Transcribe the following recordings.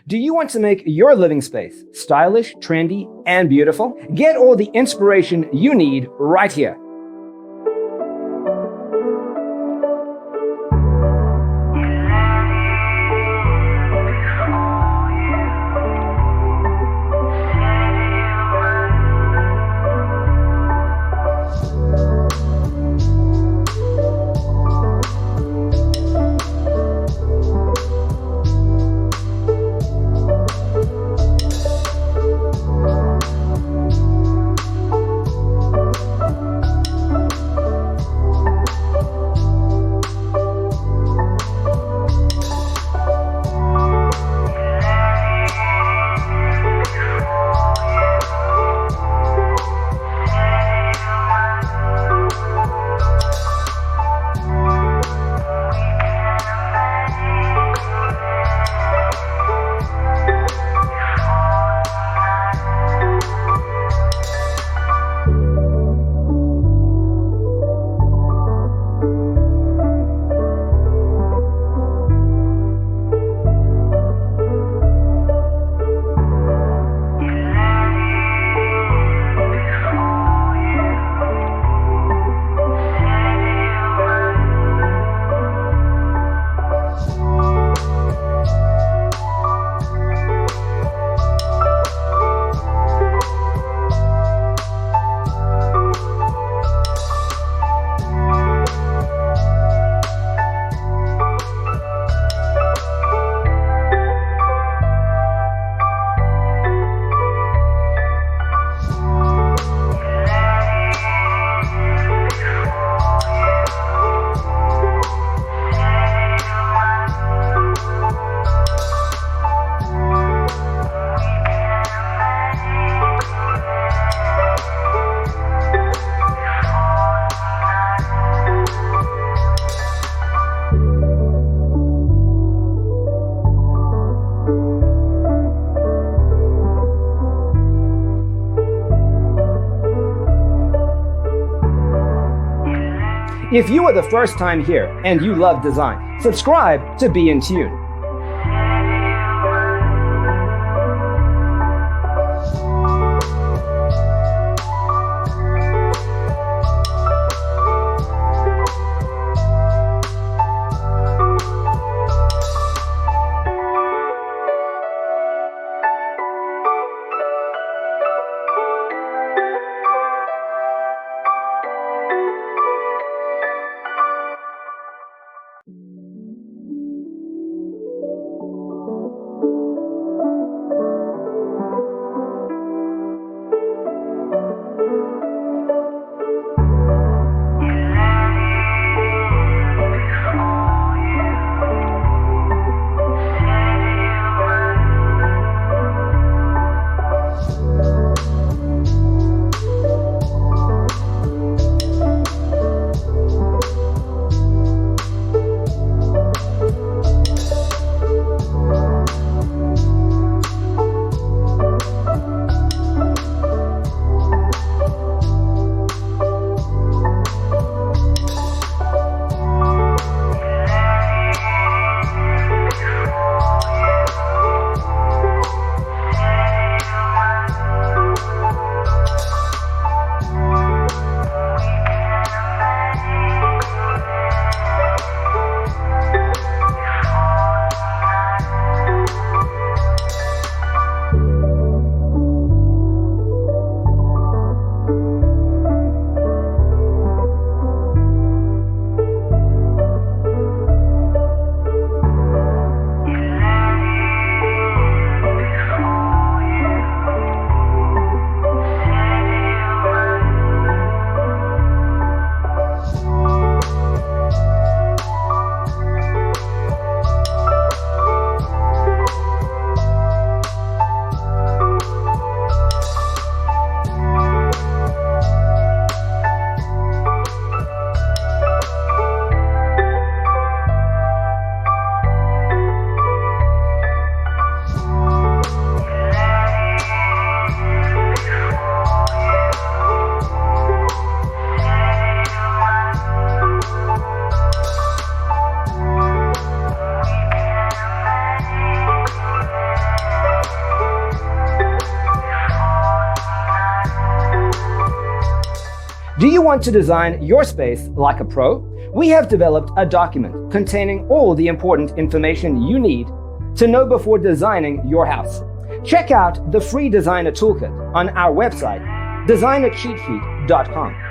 Do you want to make your living space stylish, trendy, and beautiful? Get all the inspiration you need right here. If you are the first time here and you love design, subscribe to Be in Tune. Do you want to design your space like a pro? We have developed a document containing all the important information you need to know before designing your house. Check out the free designer toolkit on our website, designercheatsheet.com.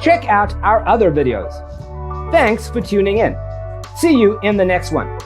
Check out our other videos. Thanks for tuning in. See you in the next one.